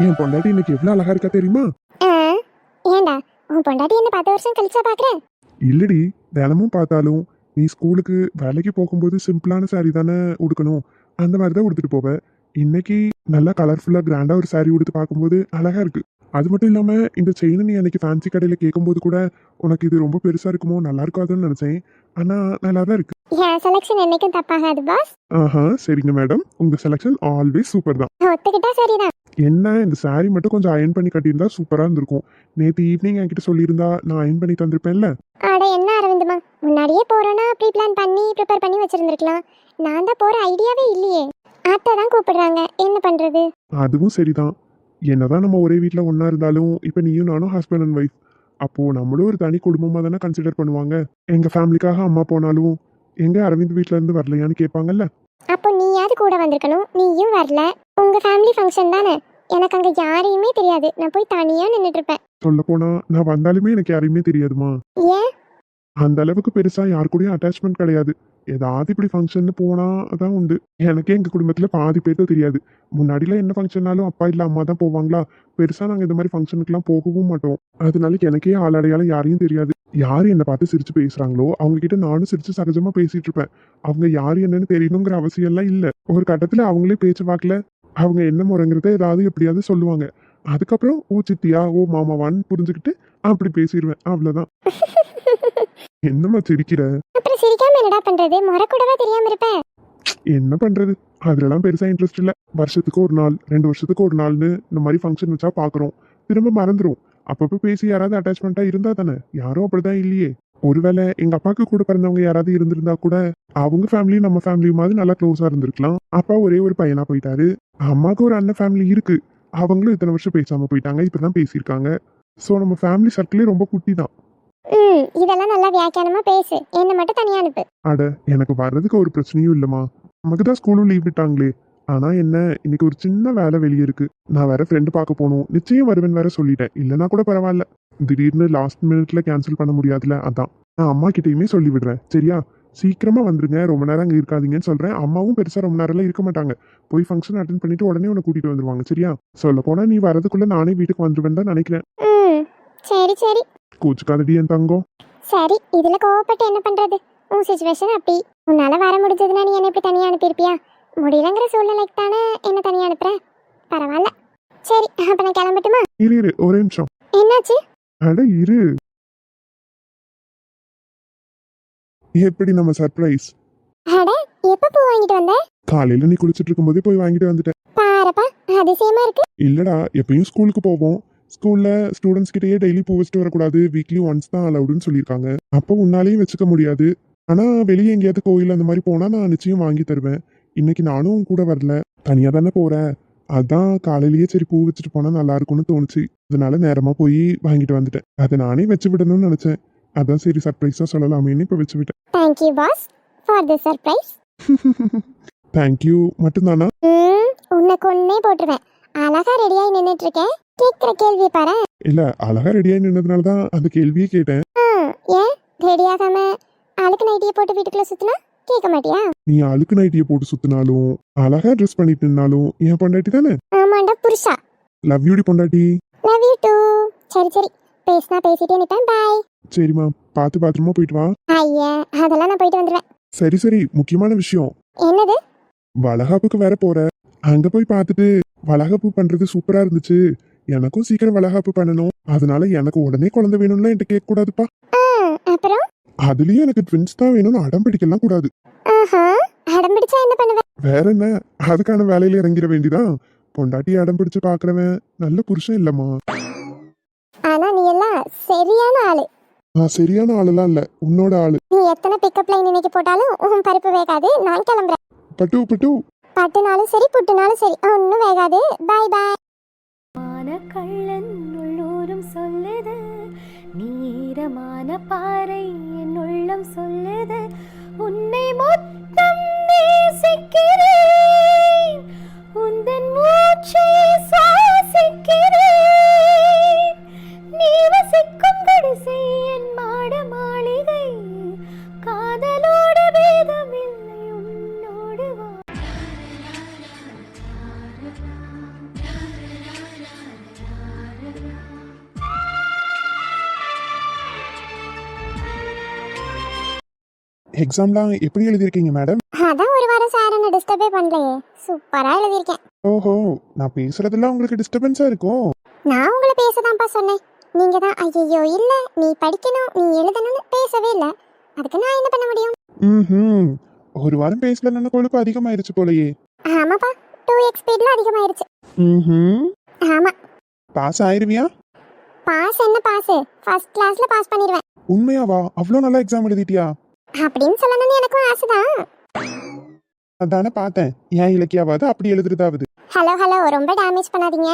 என் பொண்டாட்டி இன்னைக்கு எவ்வளவு அழகா இருக்கா தெரியுமா? ஏண்டா உன் பொண்டாட்டி என்ன 10 வருஷம் கழிச்சா பாக்குறேன்? இல்லடி, தினமும் பார்த்தாலும் நீ ஸ்கூலுக்கு வேலைக்கு போகும்போது சிம்பிளான saree தானே உடுக்கணும், அந்த மாதிரி தான் உடுத்துட்டு போவ. இன்னைக்கு நல்லா கலர்ஃபுல்லா கிராண்டா ஒரு saree உடுத்து பார்க்கும்போது அழகா இருக்கு. அது மட்டும் இல்லாம இந்த செயின் நீ அன்னைக்கு ஃபேன்சி கடையில கேட்கும்போது கூட உனக்கு இது ரொம்ப பெருசா இருக்குமோ, நல்லா இருக்காதுன்னு நினைச்சேன். ஆனா நல்லா தான் இருக்கு. என் செலக்ஷன் என்னைக்கும் தப்பாகாது பாஸ். ஆஹா, சரிங்க மேடம், உங்க செலக்ஷன் ஆல்வேஸ் சூப்பர் தான். ஒத்துக்கிட்டா சரிதான். என்ன, இந்த saree மட்டும் கொஞ்சம் அயன் பண்ணி கட்டியிருந்தா சூப்பரா இருந்திருக்கும். நேத்து ஈவினிங் என்கிட்ட சொல்லியிருந்தா நான் அயன் பண்ணி தந்திருப்பேன்ல. அட என்ன அரவிந்தமா, முன்னாடியே போறோன்னா ப்ரீ பிளான் பண்ணி ப்ரிப்பேர் பண்ணி வச்சிருந்திருக்கலாம். நான் தான் போற ஐடியாவே இல்லையே. அத்தை தான் கூப்பிடுறாங்க, என்ன பண்றது? அதுவும் சரிதான். என்னதான் நம்ம ஒரே வீட்டில் ஒன்றா இருந்தாலும் இப்போ நீயும் நானும் ஹஸ்பண்ட் அண்ட் ஒய்ஃப். அப்போது நம்மளும் ஒரு தனி குடும்பமாக தானே கன்சிடர் பண்ணுவாங்க. எங்கள் ஃபேமிலிக்காக அம்மா போனாலும் எங்கே அரவிந்த் வீட்டில் இருந்து வரலையான்னு கேட்பாங்கல்ல. அப்போ நீயாவது கூட வந்திருக்கணும், நீயும் வரல. உங்க ஃபேமிலி ஃபங்க்ஷன் தானே, எனக்கு அங்க யாரையுமே தெரியாது. நான் போய் தனியா நின்றுட்டு இருப்பேன். சொல்லப்போனால் நான் வந்தாலுமே எனக்கு யாரையுமே தெரியாதுமா. ஏன்? அந்த அளவுக்கு பெருசாக யாரு கூடயும் அட்டாச்மெண்ட் கிடையாது. ஏதாவது இப்படி ஃபங்க்ஷன்னு போனால் தான் உண்டு. எனக்கே எங்கள் குடும்பத்தில் பாதி பேருக்கு தெரியாது. முன்னாடிலாம் என்ன ஃபங்க்ஷன்னாலும் அப்பா இல்லை அம்மா தான் போவாங்களா. பெருசாக நாங்கள் இந்த மாதிரி ஃபங்க்ஷனுக்குலாம் போகவும் மாட்டோம். அதனால எனக்கே ஆளடையாளம் யாரையும் தெரியாது. யார் என்னை பார்த்து சிரிச்சு பேசுகிறாங்களோ அவங்ககிட்ட நானும் சிரிச்சு சகஜமாக பேசிட்டு இருப்பேன். அவங்க யார் என்னன்னு தெரியணுங்கிற அவசியம்லாம் இல்லை. ஒரு கட்டத்தில் அவங்களே பேச்சு வாக்கில் அவங்க என்ன முறைங்கிறத ஏதாவது எப்படியாவது சொல்லுவாங்க. அதுக்கப்புறம் ஓ சித்தியா ஓ மாமாவான்னு புரிஞ்சுக்கிட்டு அப்படி பேசிடுவேன், அவ்வளோதான். என்னம்மா சிரிக்கிற? அப்புறம் சிரிக்காம என்னடா பண்றது? முறை கூடவா தெரியாம இருப்பேன். என்ன பண்றது, அதுலலாம் பெருசா இன்ட்ரெஸ்ட் இல்ல. வருஷத்துக்கு ஒரு நாள் 2 வருஷத்துக்கு ஒரு நாள்னு இந்த மாதிரி ஃபங்க்ஷன் வச்சா பாக்குறோம், திரும்ப மறந்துடும். அப்பப்போ பேசி யாராவது அட்டாச்மெண்டா இருந்தா தானே. யாரும் அப்படிதான் இல்லையே. ஒருவேளை எங்க அப்பாவுக்கு கூட பிறந்தவங்க யாராவது இருந்திருந்தா கூட அவங்க ஃபேமிலியும் நம்ம ஃபேமிலி மாதிரி நல்லா க்ளோஸா இருந்திருக்கலாம். அப்பா ஒரே ஒரு பையனா போயிட்டாரு. அம்மாவுக்கு ஒரு அண்ணன் ஃபேமிலி இருக்கு, அவங்களும் இத்தனை வருஷம் பேசாம போயிட்டாங்க, இப்பதான் பேசியிருக்காங்க. ஸோ நம்ம ஃபேமிலி சர்க்கிளே ரொம்ப குட்டி தான். இதெல்லாம் நல்லா வியாக்கியானமா பேசு, என்ன மட்டும் தனியா அனுப்பு. அட, எனக்கு வர்றதுக்கு ஒரு பிரச்சனையும் இல்லம்மா. நமக்கு தான் ஸ்கூலும் லீவ் விட்டாங்களே. ஆனா என்ன, இன்னைக்கு ஒரு சின்ன வேலை வெளியே இருக்கு. நான் வேற ஃப்ரெண்டு பார்க்க போகணும், நிச்சயம் வருவேன் வேற சொல்லிட்டேன். இல்லைன்னா கூட பரவாயில்ல, திடீர்னு லாஸ்ட் மினிட்ல கேன்சல் பண்ண முடியாதுல, அதான். நான் அம்மா கிட்டயுமே சொல்லி விடுறேன், சரியா? சீக்கிரமா வந்துருங்க, ரொம்ப நேரம் அங்கே இருக்காதீங்கன்னு சொல்றேன். அம்மாவும் பெருசா ரொம்ப நேரம்லாம் இருக்க மாட்டாங்க. போய் ஃபங்க்ஷன் அட்டன் பண்ணிட்டு உடனே உன்னை கூட்டிட்டு வந்துருவாங்க, சரியா? சொல்ல போனா நீ வரதுக்குள்ள நானே வீட்டுக்கு வந்துருவேன் தான் நினைக்கிறேன். சரி சரி. கோச்சுக்காதடி என் தங்கம். சரி, இதுல கோவப்பட்டு என்ன பண்றது? உன் சிச்சுவேஷன் அப்படி. உன்னால வர முடிஞ்சதுன்னா நீ என்ன இப்படி தனியா அனுப்பியிருப்பியா? முடியலங்கிற சூழ்நிலைக்கு தானே என்ன தனியா அனுப்புற. பரவாயில்ல. சரி, அப்ப நான் கிளம்பட்டுமா? இரு ஒரே நிமிஷம். என்னாச்சு? அட இரு. எப்படி நம்ம சர்ப்ரைஸ்? அட, எப்ப பூ வாங்கிட்டு வந்த? காலையில நீ குளிச்சிட்டு இருக்கும்போதே போய் வாங்கிட்டு வந்துட்டேன். பாரப்பா, அதிசயமா இருக்கு. இல்லடா, எப்பயும் ஸ்கூலுக்கு போவோம். ஸ்கூல்ல ஸ்டூடெண்ட்ஸ் கிட்டயே டெய்லி பூ வச்சுட்டு வரக்கூடாது, வீக்லி ஒன்ஸ் தான் அலவுடுன்னு சொல்லியிருக்காங்க. அப்போ உன்னாலையும் வச்சுக்க முடியாது. ஆனா வெளியே எங்கேயாவது கோயில் அந்த மாதிரி போனா நான் நிச்சயம் வாங்கி தருவேன். இன்னைக்கு நானும் கூட வரல, தனியா தானே போறேன். அதான் காலையிலேயே சரி பூ வச்சுட்டு போனா நல்லா இருக்கும்னு தோணுச்சு. அதனால நேரமா போய் வாங்கிட்டு வந்துட்டேன். அதை நானே வச்சு விடணும்னு நினைச்சேன். அதான் சரி சர்ப்ரைஸா சொல்லலாமேன்னு இப்ப வச்சு விட்டேன். Thank you boss for the surprise. Thank you மட்டும்தானா? உன்னை கொன்னே போட்டுருவேன். அழகா ரெடியாகி நின்றுட்டு இருக்கேன், கேட்கிற கேள்வி பாரு. இல்ல, அழகா ரெடியாகி நின்னதுனால தான் அந்த கேள்வியே கேட்டேன். ஏன் ரெடியாகாம அழுக்கு நைட்டியை போட்டு வீட்டுக்குள்ள சுத்தினா கேட்க மாட்டியா? நீ அழுக்கு நைட்டியை போட்டு சுத்தினாலும் அழகா ட்ரெஸ் பண்ணிட்டு நின்னாலும் என் பொண்டாட்டி தானே. ஆமாண்டா புருஷா. லவ் யூடி பொண்டாட்டி. Love you too. சரி சரி, பேசினா பேசிட்டே நிப்பேன். பாய். சரிம்மா, பார்த்து பாத்திரமா போயிட்டு வா. ஐயா, அதெல்லாம் நான் போயிட்டு வந்துடுவேன். சரி, முக்கியமான விஷயம். என்னது? வளகாப்புக்கு வேற போற. அங்க போய் பார்த்துட்டு வளகாப்பு பண்றது சூப்பரா இருந்துச்சு, எனக்கும் சீக்கிரம் வளகாப்பு பண்ணணும், அதனால எனக்கு உடனே குழந்தை வேணும்லாம் என்கிட்ட கேட்க கூடாதுப்பா. அப்புறம் அதுலயும் எனக்கு ட்வின்ஸ் தான் வேணும்னு அடம் பிடிக்கலாம் கூடாது. அடம் பிடிச்சா என்ன பண்ணுவ? வேற என்ன, அதுக்கான வேலையில இறங்கிட வேண்டிதான். பொண்டாட்டி அடம் பிடிச்சு பாக்குறவன் நல்ல புருஷன் இல்லம்மா. ஆனா நீ எல்லாம் சரியான ஆளு. நான் சரியான ஆளுலாம் இல்ல, உன்னோட ஆளு. நீ எத்தனை பிக்கப் லைன் இன்னைக்கு போட்டாலும் உன் பருப்பு வேகாது. நான் கிளம்புறேன். பட்டு பட்டுனாலும் சரி புட்டுனாலும் சரி ஒன்னும் வேகாது. பாய் பாய். கள்ளன் உள்ளூரும் சொல்லுது, நீரமான பாறை என் உள்ளம் சொல்லுது, உன்னை மொத்தம் நேசிக்கிறேன், உந்தன் மூச்சை சுவாசிக்கிறேன், நீ வசிக்கும் குடிசை என் மாட மாளிகை, காதலோடு பேதமில்லை உன்னோடு வா. எக்ஸாம்லாம் எப்படி எழுதியிருக்கீங்க மேடம்? அதான் ஒரு வாரம் சார் என்ன டிஸ்டர்பே பண்ணலையே, சூப்பரா எழுதியிருக்கேன். ஓஹோ, நான் பேசுறதெல்லாம் உங்களுக்கு டிஸ்டர்பன்ஸா இருக்கும். நான் உங்களை பேசதான்ப்பா சொன்னேன். நீங்க தான் ஐயோ இல்ல நீ படிக்கணும் நீ எழுதணும்னு பேசவே இல்லை. அதுக்கு நான் என்ன பண்ண முடியும்? ம். ஒரு வாரம் பேசலன்னு கொழுப்பு அதிகமாயிருச்சு போலயே. ஆமாப்பா, 2x ஸ்பீட்ல அதிகமாயிருச்சு. ம். ஆமா. பாஸ் ஆயிருவியா? பாஸ் என்ன பாஸ், ஃபர்ஸ்ட் கிளாஸ்ல பாஸ் பண்ணிடுவேன். உண்மையாவா? அவ்வளோ நல்லா எக்ஸாம் எழுதிட்டியா? அப்படின்னு சொல்லணும்னு எனக்கும் ஆசைதான். அதானே பார்த்தேன். ஏன் இலக்கியாவது அப்படி எழுதுறதாவது. ஹலோ ஹலோ, ரொம்ப டேமேஜ் பண்ணாதீங்க.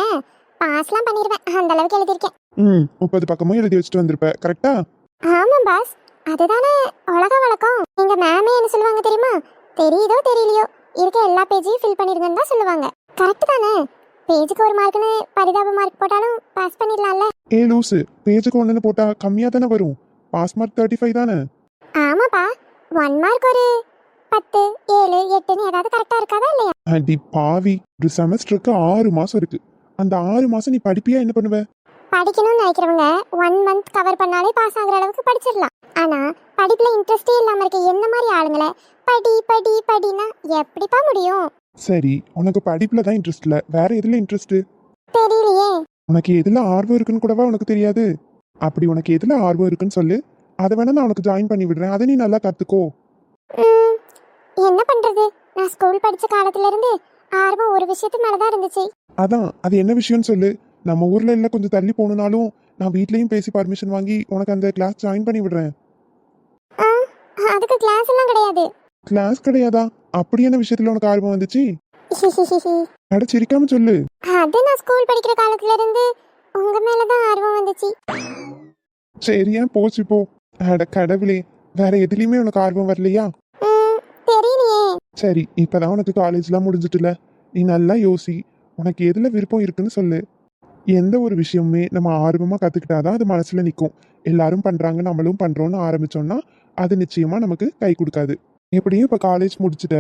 பாஸ்லாம் பண்ணிடுவேன், அந்த அளவுக்கு எழுதியிருக்கேன். 30 பக்கமும் எழுதி வச்சுட்டு வந்திருப்ப, கரெக்டா? ஆமா பாஸ், அதுதானே உலக வழக்கம். எங்க மேமே என்ன சொல்லுவாங்க தெரியுமா? தெரியுதோ தெரியலையோ இருக்க எல்லா பேஜையும் ஃபில் பண்ணிருங்கன்னு தான் சொல்லுவாங்க. கரெக்ட் தானே? பேஜுக்கு ஒரு மார்க்னு பரிதாப மார்க் போட்டாலும் பாஸ் பண்ணிடலாம்ல. ஏ லூசு, பேஜுக்கு ஒன்றுன்னு போட்டா கம்மியாக தானே வரும். பாஸ் மார்க் 35 தானே? ஆமாப்பா, 1 மார்க் ஒரு 10, 7, 8ன்னு ஏதாவது கரெக்டா இருக்காதா இல்லையா? அடி பாவி, ஒரு செமஸ்டருக்கு 6 மாசம் இருக்கு. அந்த 6 மாசம் நீ படிப்பியா என்ன பண்ணுவ? படிக்கணும்னு நினைக்கிறவங்க 1 மந்த் கவர் பண்ணாலே பாஸ் ஆகுற அளவுக்கு படிச்சிடலாம். ஆனா படிப்புல இன்ட்ரெஸ்டே இல்லாம இருக்க என்ன மாதிரி ஆளுங்களை படி படி படினா எப்படிப்பா முடியும்? சரி, உனக்கு படிப்புல தான் இன்ட்ரெஸ்ட் இல்ல, வேற எதுல இன்ட்ரெஸ்ட்? தெரியலையே. உனக்கு எதுல ஆர்வம் இருக்குன்னு கூடவா உனக்கு தெரியாது? அப்படி உனக்கு எதுல ஆர்வம் இருக்குன்னு சொல்லு, அதை வேணா நான் உனக்கு ஜாயின் பண்ணி விடுறேன். அதை நீ நல்லா கத்துக்கோ. ம், என்ன பண்றது? நான் ஸ்கூல் படிச்ச காலத்துல இருந்து ஆர்வம் ஒரு விஷயத்து மேலதான் இருந்துச்சு. அதான், அது என்ன விஷயம்னு சொல்லு. நம்ம ஊர்ல இல்ல கொஞ்சம் தள்ளி போனாலும் நான் வீட்லயும் பேசி பர்மிஷன் வாங்கி உனக்கு அந்த கிளாஸ் ஜாயின் பண்ணி விடுறேன். ஆ, அதுக்கு கிளாஸ் எல்லாம் கிடையாது. கிளாஸ் கிடையாதா? அப்படி என்ன விஷயத்துல உனக்கு ஆர்வம் வந்துச்சு? அட சிரிக்காம சொல்லு. அது நான் ஸ்கூல் படிக்கிற காலத்துல இருந்து உங்க மேலதான் ஆர்வம் வந்துச்சு. சரியா போச்சு போ. அட கடவுளே, வேற எதுலயுமே உனக்கு ஆர்வம் வரலையா? தெரியலையே. சரி, இப்பதான் உனக்கு காலேஜ்லாம் முடிஞ்சிட்டுல, நீ நல்லா யோசி. உனக்கு எதுல விருப்பம் இருக்குன்னு சொல்லு. எந்த ஒரு விஷயமுமே நம்ம ஆர்வமா கத்துக்கிட்டாதான் அது மனசுல நிற்கும். எல்லாரும் பண்றாங்க நம்மளும் பண்றோம்னு ஆரம்பிச்சோம்னா அது நிச்சயமா நமக்கு கை கொடுக்காது. எப்படியும் இப்ப காலேஜ் முடிச்சுட்ட,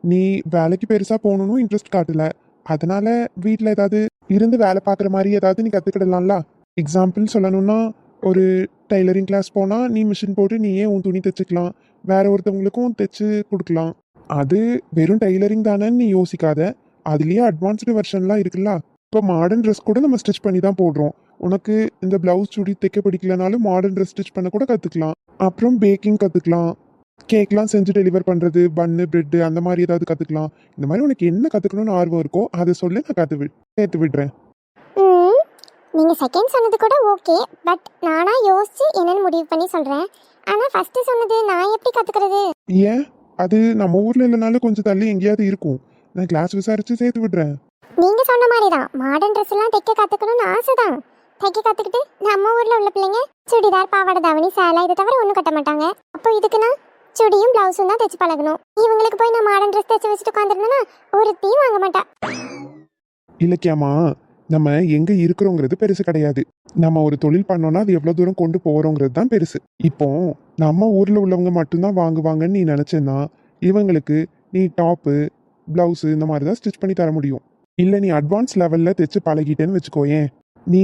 நீ வேலைக்கு பெருசா போகணும்னு இன்ட்ரெஸ்ட் காட்டல. அதனால வீட்ல ஏதாவது இருந்து வேலை பார்க்குற மாதிரி ஏதாவது நீ கத்துக்கிடலாம்ல. எக்ஸாம்பிள் சொல்லணும்னா, ஒரு டைலரிங் கிளாஸ் போனா நீ மிஷின் போட்டு நீயே உன் துணி தைச்சுக்கலாம், வேற ஒருத்தவங்களுக்கும் தைச்சு கொடுக்கலாம். அது வெறும் டைலரிங் தானேன்னு நீ யோசிக்காத, அதுலயே அட்வான்ஸ்டு வெர்ஷன்லாம் இருக்குல்ல. இப்போ மாடர்ன் ட்ரெஸ் கூட நம்ம ஸ்டிச் பண்ணி தான் போடுறோம். உனக்கு இந்த பிளவுஸ் சுடி தைக்க பிடிக்கலனாலும் மாடர்ன் ட்ரெஸ் ஸ்டிச் பண்ண கூட கற்றுக்கலாம். அப்புறம் பேக்கிங் கற்றுக்கலாம், கேக்லாம் செஞ்சு டெலிவர் பண்ணுறது, பன்னு பிரெட்டு அந்த மாதிரி ஏதாவது கற்றுக்கலாம். இந்த மாதிரி உனக்கு என்ன கற்றுக்கணும்னு ஆர்வம் இருக்கோ அதை சொல்லி நான் சேர்த்து விடுறேன். நீங்க செகண்ட் சொன்னது கூட ஓகே, பட் நானா யோசிச்சு என்னன்னு முடிவு பண்ணி சொல்றேன். ஆனா ஃபர்ஸ்ட் சொன்னது நான் எப்படி கத்துக்கிறது? ஏன்? அது நம்ம ஊர்ல இல்லைனாலும் கொஞ்சம் தள்ளி எங்கேயாவது இருக்கும். நான் கிளாஸ் விசாரிச்சு சேர்த்து விடுறேன். நீங்க சொன்ன மாதிரி தான் மாடர்ன் ட்ரெஸ் எல்லாம் தைக்க கத்துக்கணும்னு ஆசைதான். தைக்க கத்துக்கிட்டு நம்ம ஊர்ல உள்ள பிள்ளைங்க சுடிதார், பாவாடை, தாவணி, சேலை இதை தவிர ஒன்றும் கட்ட மாட்டாங்க. அப்போ இதுக்கு நான் சுடியும் பிளவுஸும் தான் தைச்சு பழகணும். இவங்களுக்கு போய் நான் மாடர்ன் ட்ரெஸ் தைச்சு வச்சுட்டு உட்காந்துருந்தேன்னா ஒருத்தையும் வாங்க மாட்டா. இலக்கியமா, நம்ம எங்க இருக்கிறோங்கிறது பெருசு கிடையாது. நம்ம ஒரு தொழில் பண்ணோம்னா அது எவ்வளவு தூரம் கொண்டு போறோங்கிறது தான் பெருசு. இப்போ நம்ம ஊர்ல உள்ளவங்க மட்டும்தான் வாங்குவாங்கன்னு நீ நினைச்சேன்னா இவங்களுக்கு நீ டாப்பு, பிளவுஸு இந்த மாதிரி தான் ஸ்டிச் பண்ணி தர முடியும். இல்லை நீ அட்வான்ஸ் லெவலில் தைச்சு பழகிட்டேன்னு வச்சுக்கோயேன், நீ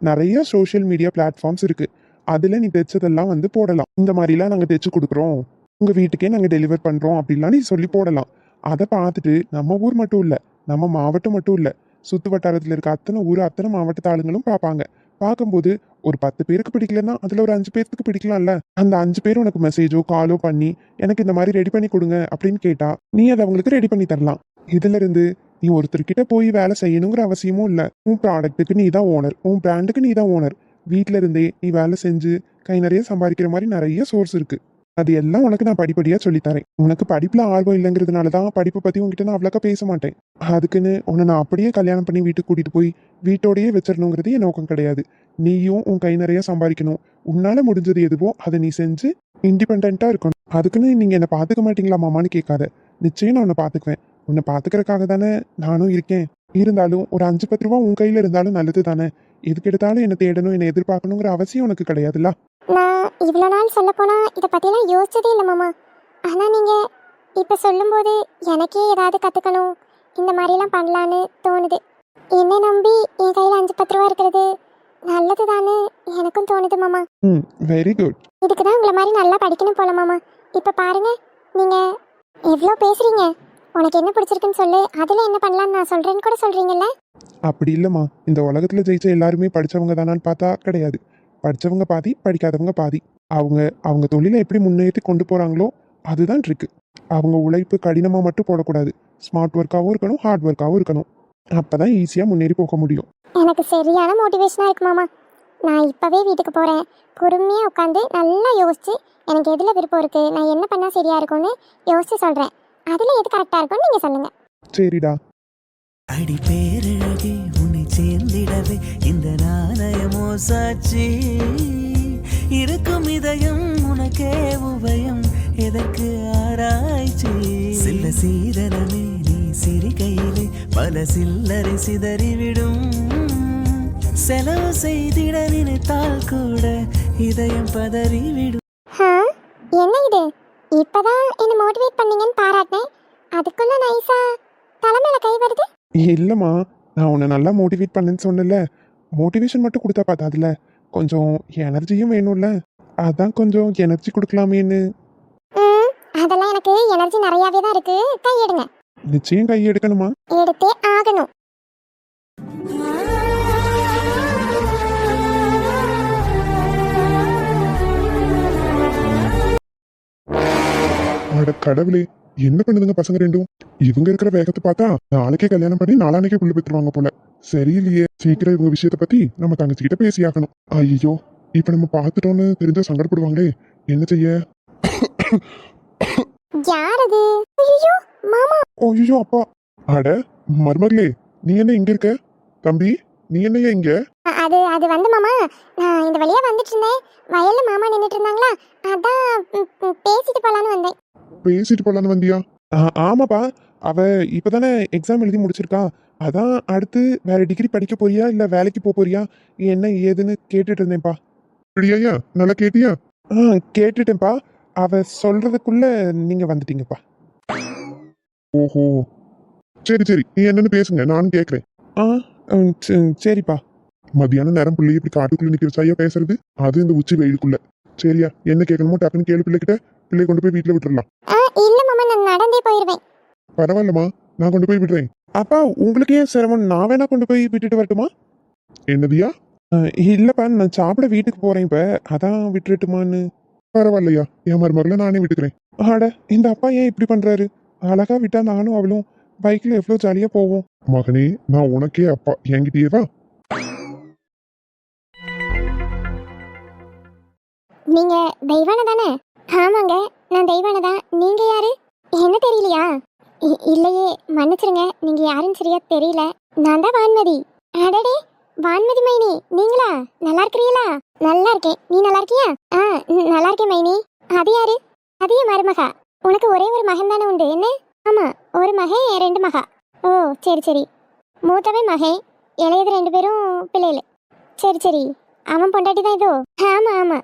நிறைய சோஷியல் மீடியா பிளாட்ஃபார்ம்ஸ் இருக்கு, அதில் நீ தைச்சதெல்லாம் போடலாம். இந்த மாதிரிலாம் நாங்கள் தைச்சு கொடுக்குறோம், உங்கள் வீட்டுக்கே நாங்கள் டெலிவர் பண்ணுறோம் அப்படிலாம் நீ சொல்லி போடலாம். அதை பார்த்துட்டு நம்ம ஊர் மட்டும் இல்லை, நம்ம மாவட்டம் மட்டும் இல்லை, சுற்று வட்டாரத்தில் இருக்க அத்தனை ஊர், அத்தனை மாவட்டத்து ஆளுங்களும் பார்ப்பாங்க. பார்க்கும்போது ஒரு 10 பேருக்கு பிடிக்கலன்னா அதில் ஒரு 5 பேருக்கு பிடிக்கலாம்ல. அந்த 5 பேர் உனக்கு மெசேஜோ காலோ பண்ணி எனக்கு இந்த மாதிரி ரெடி பண்ணி கொடுங்க அப்படின்னு கேட்டா நீ அதை அவங்களுக்கு ரெடி பண்ணி தரலாம். இதுல இருந்து நீ ஒருத்தர்கிட்ட போய் வேலை செய்யணுங்கிற அவசியமும் இல்லை. உன் ப்ராடக்ட்டுக்கு நீ தான் ஓனர், உன் பிராண்டுக்கு நீ தான் ஓனர். வீட்டில இருந்தே நீ வேலை செஞ்சு கை நிறைய சம்பாதிக்கிற மாதிரி நிறைய சோர்ஸ் இருக்கு. அது எல்லாம் உனக்கு நான் படிப்படியா சொல்லித்தரேன். உனக்கு படிப்புல ஆர்வம் இல்லைங்கிறதுனால தான் படிப்பை பத்தி உங்ககிட்ட நான் அவ்வளோக்கா பேச மாட்டேன். அதுக்குன்னு உன்னை நான் அப்படியே கல்யாணம் பண்ணி வீட்டுக்கு கூட்டிட்டு போய் வீட்டோடையே வச்சிடணுங்கிறது என் நோக்கம் கிடையாது. நீயும் உன் கை நிறைய சம்பாதிக்கணும், உன்னால முடிஞ்சது எதுவோ அதை நீ செஞ்சு இண்டிபெண்டா இருக்கணும். அதுக்குன்னு நீங்க என்னை பாத்துக்க மாட்டீங்களா மாமான்னு கேட்காத. நிச்சயம் நான் உன்னை பாத்துக்குவேன். உன்னை பாத்துக்கிறதுக்காக தானே நானும் இருக்கேன். இருந்தாலும் ஒரு 5-10 ரூபா உன் கையில இருந்தாலும் நல்லது தானே. எதுக்கு எடுத்தாலும் என்னை தேடணும், என்னை எதிர்பார்க்கணுங்கிற அவசியம் உனக்கு கிடையாதுல்ல. நான் இவ்வளோ நாள் சொல்ல போனா இதை பற்றிலாம் யோசிச்சதே இல்லை மாமா. ஆனால் நீங்கள் இப்போ சொல்லும்போது எனக்கே ஏதாவது கற்றுக்கணும், இந்த மாதிரிலாம் பண்ணலான்னு தோணுது. என்னை நம்பி என் கையில் 5-10 ரூபா இருக்கிறது நல்லது தானே எனக்கும் தோணுது மாமா. Very good. இதுக்கு தான் உங்களை மாதிரி நல்லா படிக்கணும் போல மாமா. இப்போ பாருங்க, நீங்க எவ்வளோ பேசுறீங்க. உனக்கு என்ன பிடிச்சிருக்குன்னு சொல்லு, அதில் என்ன பண்ணலான்னு நான் சொல்றேன்னு கூட சொல்றீங்கல்ல. அப்படி இல்லைம்மா, இந்த உலகத்தில் ஜெயிச்ச எல்லாருமே படித்தவங்க தானான்னு பார்த்தா கிடையாது. படித்தவங்க பாதி, படிக்காதவங்க பாதி. அவங்க அவங்க தொழிலை எப்படி முன்னேற்றி கொண்டு போகிறாங்களோ அதுதான் ட்ரிக்கு. அவங்க உழைப்பு கடினமாக மட்டும் போடக்கூடாது, ஸ்மார்ட் ஒர்க்காகவும் இருக்கணும், ஹார்ட் ஒர்க்காகவும் இருக்கணும். அப்போ தான் ஈஸியாக முன்னேறி போக முடியும். எனக்கு சரியான மோட்டிவேஷனாக இருக்கு மாமா. நான் இப்போவே வீட்டுக்கு போகிறேன். பொறுமையாக உட்காந்து நல்லா யோசிச்சு எனக்கு எதில் விருப்பம் இருக்குது, நான் என்ன பண்ணால் சரியாக இருக்கும்னு யோசிச்சு சொல்கிறேன். அதில் எது கரெக்டாக இருக்கும்னு நீங்கள் சொல்லுங்கள். சரிடா. அடி பேரழகே உன்னை சேர்ந்திடவே இந்த நாணயமோ சாட்சி இருக்கும் இதயம் உனக்கே உபயம் எதற்கு ஆராய்ச்சி சில்ல சீதனமே நீ சிரிக்கையிலே பல சில்லறை சிதறிவிடும் செலவு செய்திட நினைத்தால் கூட இதயம் பதறிவிடும். என்ன இது, இப்போதான் என்னை மோட்டிவேட் பண்ணீங்கன்னு பாராட்டினேன், அதுக்குள்ள நைஸா தலைமையில கை வருது. இல்லைம்மா, நான் உன்னை நல்லா மோட்டிவேட் பண்ணேன்னு சொன்னல. மோட்டிவேஷன் மட்டும் கொடுத்தா பார்த்தாதுல, கொஞ்சம் எனர்ஜியும் வேணும்ல. அதான் கொஞ்சம் எனர்ஜி கொடுக்கலாமேன்னு. அதெல்லாம் எனக்கு எனர்ஜி நிறையாவே தான் இருக்கு. கை எடுங்க. நிச்சயம் கை எடுக்கணுமா? எடுத்தே ஆகணும். அட கடவுளே, என்ன பண்ணுதுங்க பசங்க ரெண்டும்? இவங்க இருக்கிற வேகத்தை பார்த்தா நாளைக்கே கல்யாணம் பண்ணி நாளானைக்கே புள்ள பெற்றுருவாங்க போல. சரியில்லையே, சீக்கிரம் இவங்க விஷயத்த பத்தி நம்ம தங்கச்சிக்கிட்ட பேசியாக்கணும். ஐயோ, இப்ப நம்ம பார்த்துட்டோன்னு தெரிஞ்சா சங்கடப்படுவாங்களே, என்ன செய்ய? யார் அது? ஐயோ மாமா. ஐயோ அப்பா. அட மருமகளே, நீ என்ன இங்க இருக்க? தம்பி, நீ என்னையா இங்க? அது அது வந்து மாமா, நான் இந்த வழியா வந்துட்டு இருந்தேன். வயல்ல மாமா நின்றுட்டு இருந்தாங்களா, அதான் பேசிட்டு போலான்னு வந்தேன். பேசிட்டு போலான்னு வந்தியா? ஆமாப்பா, அவ இப்பதானே எக்ஸாம் எழுதி முடிச்சிருக்கா. அதான் அடுத்து வேற டிகிரி படிக்க போறியா இல்ல வேலைக்கு போறியா என்ன ஏதுன்னு கேட்டுட்டு இருந்தேன்ப்பா. அப்படியா? நல்லா கேட்டியா? கேட்டுட்டேன்ப்பா. அவ சொல்றதுக்குள்ள நீங்க வந்துட்டீங்கப்பா. ஓஹோ, சரி சரி, நீ என்னன்னு பேசுங்க, நானும் கேட்கறேன். சரிப்பா. மத்தியான நேரம் பிள்ளை இப்படி காட்டுக்குள்ள நிக்க வச்சாயா பேசுறது, அது இந்த உச்சி வெயிலுக்குள்ள. சரியா, என்ன கேட்கணுமோ டக்குன்னு கேளு பிள்ளைகிட்ட. பிள்ளை கொண்டு போய் வீட்டுல விட்டுறலாம். இல்ல மாமா, நான் நடந்தே போயிருவேன். பரவாயில்லம்மா, நான் கொண்டு போய் விடுறேன். அப்பா, உங்களுக்கு ஏன் சிரமம்? நான் வேணா கொண்டு போய் விட்டுட்டு வரட்டுமா? என்னதியா? இல்லப்பா, நான் சாப்பிட வீட்டுக்கு போறேன் இப்ப, அதான் விட்டுட்டுமான்னு. பரவாயில்லையா, என் மருமகளை நானே விட்டுக்கிறேன். ஆட, இந்த அப்பா ஏன் இப்படி பண்றாரு? அழகா விட்டா நானும் அவளும் பைக்ல எவ்வளவு ஜாலியா போவோம். மகனே, நான் உனக்கே அப்பா, என்கிட்டயே வா. நீங்க தெய்வான தானே? ஆமாங்க, நான் தெய்வான தான். நீங்க யாரு? என்ன தெரியலையா? இல்லையே, மன்னிச்சிருங்க, நீங்க யாருன்னு சரியா தெரியல. நான் தான் வான்மதி. அடடே, வான்மதி மைனி, நீங்களா? நல்லா இருக்கிறீங்களா? நல்லா இருக்கேன், நீ நல்லா இருக்கியா? நல்லா இருக்கேன் மைனி. அது யாரு? அது என் மருமகா. உனக்கு ஒரே ஒரு மகன் தானே உண்டு, என்ன? ஆமா, ஒரு மகன், 2 மகா. ஓ சரி சரி. மூத்தவன் மகன், இளையது 2 பேரும் பிள்ளைகள். சரி சரி, அவன் பொண்டாட்டி தான் இதோ? ஆமா ஆமா.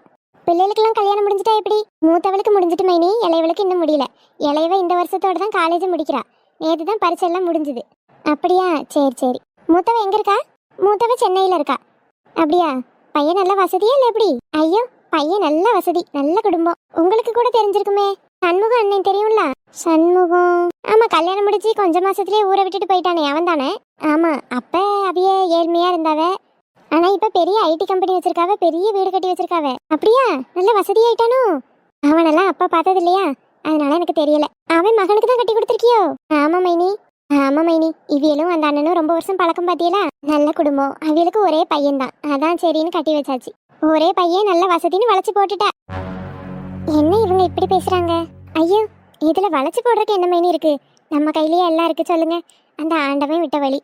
பிள்ளைகளுக்கெல்லாம் கல்யாணம் முடிஞ்சிட்டா எப்படி? மூத்தவளுக்கு முடிஞ்சிட்டு மைனி, இளையவளுக்கு இன்னும் முடியல. இளையவ இந்த வருஷத்தோட தான் காலேஜ் முடிக்கிறா. நேற்று தான் பரிச்செல்லாம் முடிஞ்சுது. அப்படியா? சரி சரி. மூத்தவ எங்க இருக்கா? மூத்தவ சென்னையில இருக்கா. அப்படியா? பையன் நல்ல வசதியா இல்லை எப்படி? ஐயோ, பையன் நல்ல வசதி, நல்ல குடும்பம். உங்களுக்கு கூட தெரிஞ்சிருக்குமே, சண்முகம் அண்ணன் தெரியும்ல? சண்முகம், ஆமா, கல்யாணம் முடிச்சு கொஞ்ச மாசத்துலயே ஊரை விட்டுட்டு போயிட்டானே, அவன் தானே? ஆமா, அப்ப அவைய ஏழ்மையா இருந்தாவ. ஆனா இப்ப பெரிய ஐடி கம்பெனி வச்சிருக்காவ, பெரிய வீடு கட்டி வச்சிருக்காவ. அப்படியா? நல்ல வசதி ஆயிட்டானோ? அவனெல்லாம் அப்பா பார்த்தது இல்லையா, அதனால எனக்கு தெரியல. அவன் மகனுக்கு தான் கட்டி கொடுத்துருக்கியோ? ஆமா மைனி, ஆமா மைனி. இவியலும் அந்த அண்ணனும் ரொம்ப வருஷம் பழக்கம் பாத்தியலா? நல்ல குடும்பம். அவியலுக்கு ஒரே பையன் தான், அதான் சரின்னு கட்டி வச்சாச்சு. ஒரே பையன் நல்ல வசதின்னு வளைச்சு போட்டுட்டா. என்ன இவங்க இப்படி பேசுறாங்க? ஐயோ, இதுல வளைச்சு போடுறதுக்கு என்ன மைனி இருக்கு? நம்ம கையிலேயே எல்லாம் இருக்கு, சொல்லுங்க. அந்த ஆண்டவன் விட்ட வழி.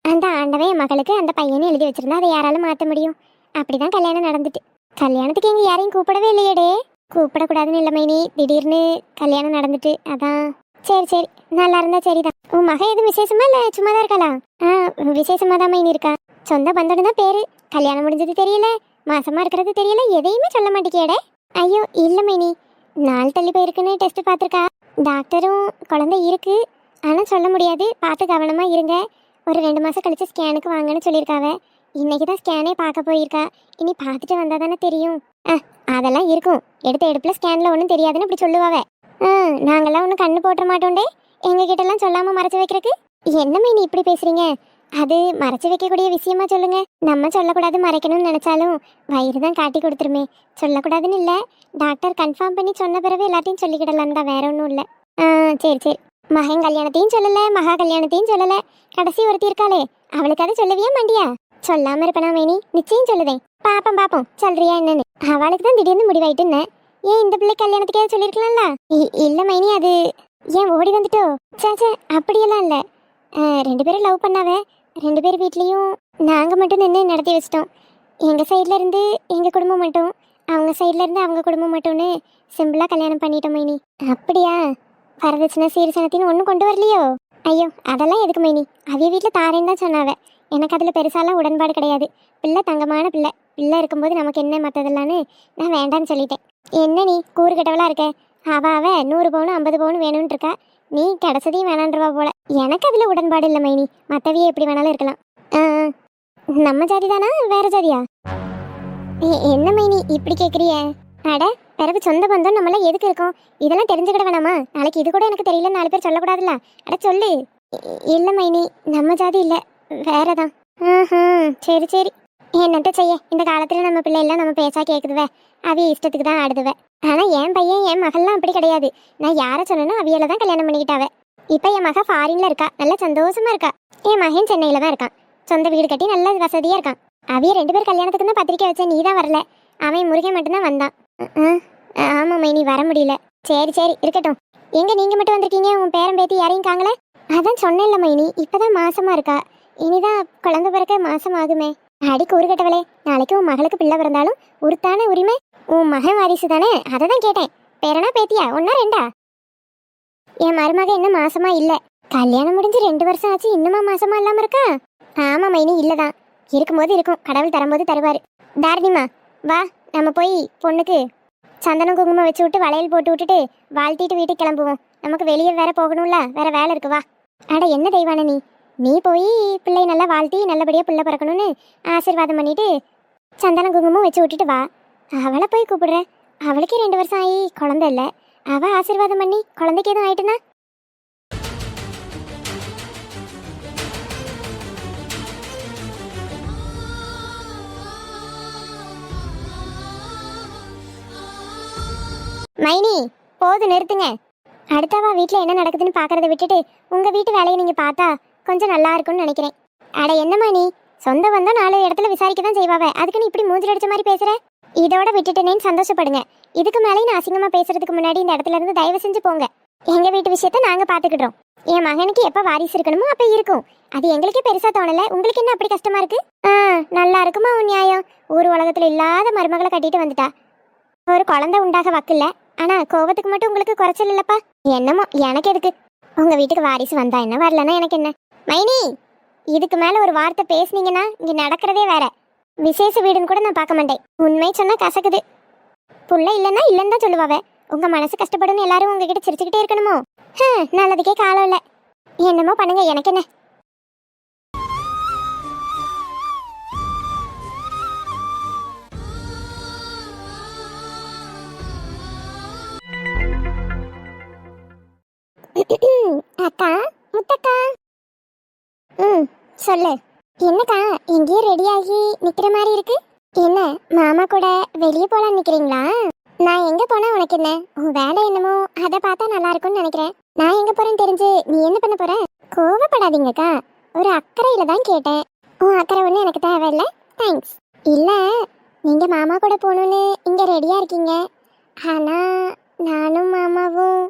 அந்த ஆண்டவன் என் மகளுக்கு அந்த பையனை எழுதி வச்சிருந்தா அதை யாராலும் மாற்ற முடியும்? அப்படிதான் கல்யாணம் நடந்துட்டு. கல்யாணத்துக்கு எங்க யாரையும் கூப்பிடவே இல்லையேடே. கூப்பிடக்கூடாதுன்னு இல்லை மைனி, திடீர்னு கல்யாணம் நடந்துட்டு, அதான். சரி சரி, நல்லா இருந்தா சரிதான். உன் மகன் எதுவும் விசேஷமா இல்லை சும்மா தான் இருக்காளா? விசேஷமா தான் மைனி இருக்கா. சொந்த பந்தோடு தான் பேரு. கல்யாணம் முடிஞ்சது தெரியல, மாசமா இருக்கிறது தெரியல, எதையுமே சொல்ல மாட்டேங்கியடே. ஐயோ இல்லை மைனி, நாள் தள்ளி போயிருக்குன்னு டெஸ்ட் பார்த்துருக்கா. டாக்டரும் குழந்தை இருக்கு, ஆனால் சொல்ல முடியாது, பார்த்து கவனமா இருங்க. ஒரு 2 மாசம் கழிச்சு ஸ்கேனுக்கு வாங்கன்னு சொல்லியிருக்காவ. இன்னைக்கு தான் ஸ்கேனே பார்க்க போயிருக்கா. இனி பார்த்துட்டு வந்தா தானே தெரியும். அதெல்லாம் இருக்கும், எடுத்த எடுப்புல ஸ்கேன்ல ஒன்றும் தெரியாதுன்னு இப்படி சொல்லுவாவ. நாங்கெல்லாம் ஒன்றும் கண்ணு போட்டுற மாட்டோண்டே எங்ககிட்ட எல்லாம் சொல்லாம மறைச்சு வைக்கிறதுக்கு. என்ன மைனி இப்படி பேசுறீங்க? அது மறைச்சு வைக்கக்கூடிய விஷயமா சொல்லுங்க. நம்ம சொல்லக்கூடாது மறைக்கணும்னு நினைச்சாலும் வயிறு தான் காட்டி கொடுத்துருமே. சொல்லக்கூடாதுன்னு இல்லை, டாக்டர் கன்ஃபார்ம் பண்ணி சொன்ன பிறகு எல்லாத்தையும் சொல்லிக்கிடலாம் தான், வேற ஒன்றும் இல்லை. சரி சரி. மகன் கல்யாணத்தையும் சொல்லலை, மகா கல்யாணத்தையும் சொல்லலை, கடைசி ஒருத்தி இருக்காளே அவளுக்கு அதை சொல்லவியா மாண்டியா? சொல்லாம இருப்பனா மைனி? நிச்சயம் சொல்லுதேன். பாப்போம் பாப்போம் சொல்றியா என்னன்னு. அவளுக்கு தான் திடீர்னு முடிவாயிட்டுன்னு. ஏன் இந்த பிள்ளை கல்யாணத்துக்கே சொல்லியிருக்கலாம்ல? இல்ல மைனி, அது ஏன் ஓடி வந்துட்டோ? சே அப்படியெல்லாம் இல்லை. 2 பேரும் லவ் பண்ணாவே, 2 பேர் வீட்லேயும் நாங்கள் மட்டும் நின்று நடத்தி வச்சிட்டோம். எங்கள் சைடில் இருந்து எங்கள் குடும்பம் மட்டும், அவங்க சைடில் இருந்து அவங்க குடும்பம் மட்டும்னு சிம்பிளாக கல்யாணம் பண்ணிட்டோம் மைனி. அப்படியா? வரதட்சணை சீர்சனத்தின்னு ஒன்றும் கொண்டு வரலையோ? ஐயோ அதெல்லாம் எதுக்கு மைனி, அவிய வீட்டில் தாரேன்னு தான் சொன்னாவே. எனக்கு அதில் பெருசாலாம் உடன்பாடு கிடையாது. பிள்ளை தங்கமான பிள்ளை, பிள்ளை இருக்கும்போது நமக்கு என்ன மற்றதெல்லான்னு நான் வேண்டான்னு சொல்லிட்டேன். என்ன நீ கூறு கட்டவளாக இருக்க? அவ 100 பவுன் 50 பவுன் வேணும்னு இருக்கா, நீ கிடைச்சதையும் வேணான்றவா போல. எனக்கு அதில் உடன்பாடு இல்லை மைனி, மற்றவியே எப்படி வேணாலும் இருக்கலாம். நம்ம ஜாதி தானா வேற ஜாதியா? என்ன மைனி இப்படி கேட்குறிய? அட பிறகு சொந்த பந்தம் நம்மளாம் எதுக்கு இருக்கோம்? இதெல்லாம் தெரிஞ்சுக்கிட வேணாமா? நாளைக்கு இது கூட எனக்கு தெரியல 4 பேர் சொல்லக்கூடாதுல்ல. அட சொல்லு. இல்லை மைனி, நம்ம ஜாதி இல்லை, வேறதான். சரி சரி. என்னத்த செய்ய, இந்த காலத்தில் நம்ம பிள்ளை எல்லாம் நம்ம பேச்சா கேட்குதுவே, அவிய இஷ்டத்துக்கு தான் ஆடுதுவே. ஆனால் என் பையன் என் மகள்லாம் அப்படி கிடையாது. நான் யாரை சொன்னேனோ அவியலை தான் கல்யாணம் பண்ணிக்கிட்டாவே. இப்போ என் மக ஃபாரின்ல இருக்கா, நல்ல சந்தோஷமா இருக்கா. என் மகன் சென்னையில தான் இருக்கான், சொந்த வீடு கட்டி நல்ல வசதியா இருக்கான். அவிய 2 பேர் கல்யாணத்துக்கு தான் பத்திரிக்கை வச்ச, நீ தான் வரல. அவன் முருகன் மட்டும்தான் வந்தான். ஆமா மைனி வர முடியல. சரி சரி இருக்கட்டும். எங்க நீங்க மட்டும் வந்திருக்கீங்க, உன் பேரன் பேத்தி யாரையும் காங்களே? அதான் சொன்னேன்ல மைனி, இப்பதான் மாசமா இருக்கா, இனிதான் குழந்தை பிறக்க மாசம் ஆகுமே. அடி கூறுகட்டவளே, நாளைக்கு உன் மகளுக்கு பிள்ளை பிறந்தாலும் உருத்தான உரிமை உன் மகன் வாரிசு தானே. அதை தான் கேட்டேன். பேரனா பேத்தியா, 1 2? என் மருமக என்ன மாசமா இல்ல, கல்யாணம் முடிஞ்சு 2 வருஷம் ஆச்சு, இன்னுமா மாசமா இல்லாம இருக்கா? ஆமா மைனி இல்லதான், இருக்கும்போது இருக்கும், கடவுள் தரும்போது தருவாரு. தாரணிமா வா, நம்ம போய் பொண்ணுக்கு சந்தனம் குங்குமம் வச்சு விட்டு வளையல் போட்டு விட்டுட்டு வாழ்த்திட்டு வீட்டுக்கு கிளம்புவோம். நமக்கு வெளியே வேற போகணும்ல, வேற வேலை இருக்கு. வா. அட என்ன தெய்வான நீ போய் பிள்ளை நல்லா வாழ்த்தி நல்லபடியாக பிள்ளை பிறக்கணும்னு ஆசீர்வாதம் பண்ணிட்டு சந்தனம் குங்குமம் வச்சு விட்டுட்டு வா. அவளை போய் கூப்பிடுற, அவளுக்கே 2 வருஷம் ஆகி குழந்தை இல்லை, அவள் ஆசீர்வாதம் பண்ணி குழந்தைக்கு எதுவும் ஆயிட்டுனா? மைனி போது நிறுத்துங்க. அடுத்தவா வீட்டில் என்ன நடக்குதுன்னு பார்க்கறத விட்டுட்டு உங்கள் வீட்டு வேலையை நீங்கள் பார்த்தா கொஞ்சம் நல்லா இருக்கும்னு நினைக்கிறேன். அட என்னம்மா நீ, சொந்த வந்தா 4 இடத்துல விசாரிக்க தான் செய்வாவே, அதுக்கு நீ இப்படி மூஞ்சில் அடிச்ச மாதிரி பேசுற? இதோட விட்டுட்டேனேன்னு சந்தோஷப்படுங்க. இதுக்கு மேலே நான் அசிங்கமாக பேசுறதுக்கு முன்னாடி இந்த இடத்துல இருந்து தயவு செஞ்சு போங்க. எங்கள் வீட்டு விஷயத்த நாங்கள் பார்த்துக்கிட்டோம். என் மகனுக்கு எப்போ வாரிசு இருக்கணுமோ அப்போ இருக்கும். அது எங்களுக்கே பெருசாக தோணலை, உங்களுக்கு என்ன அப்படி கஷ்டமா இருக்கு? நல்லா இருக்குமா உன் நியாயம்? ஊர் உலகத்தில் இல்லாத மருமகளை கட்டிட்டு வந்துட்டா. ஒரு குழந்தை உண்டாக வக்கில்ல, ஆனா கோவத்துக்கு மட்டும் உங்களுக்கு குறைச்சல் இல்லப்பா. என்னமோ எனக்கு எதுக்கு, உங்க வீட்டுக்கு வாரிசு வந்தா என்ன, வரலன்னா எனக்கு என்ன. மைனி இதுக்கு மேல ஒரு வார்த்தை பேசுனீங்கன்னா இங்க நடக்கிறதே வேற. விசேஷ வீடுன்னு கூட நான் பார்க்க மாட்டேன். உண்மை சொன்னா கசக்குது. புள்ள இல்லைன்னா இல்லைன்னு தான் சொல்லுவாவே. உங்க மனசு கஷ்டப்படும் எல்லாரும் உங்ககிட்ட சிரிச்சுக்கிட்டே இருக்கணுமோ? நல்லதுக்கே காலம் இல்லை. என்னமோ பண்ணுங்க, எனக்கு என்ன. அக்கா முத்தக்கா. சொல்லு. என்னக்கா எங்கேயோ ரெடி ஆகி நிக்கிற மாதிரி இருக்கு? என்ன மாமா கூட வெளியே போலான்னு நிக்கிறீங்களா? நான் எங்க போனா உனக்கு என்ன, உன் வேலை என்னமோ அதை பார்த்தா நல்லா இருக்கும்னு நினைக்கிறேன். நான் எங்க போறேன்னு தெரிஞ்சு நீ என்ன பண்ண போற? கோவப்படாதீங்கக்கா, ஒரு அக்கறையில தான் கேட்டேன். உன் அக்கறை ஒண்ணு எனக்கு தேவையில்லை, தேங்க்ஸ். இல்ல நீங்க மாமா கூட போகணும்னு இங்க ரெடியா இருக்கீங்க, ஆனா நானும் மாமாவும்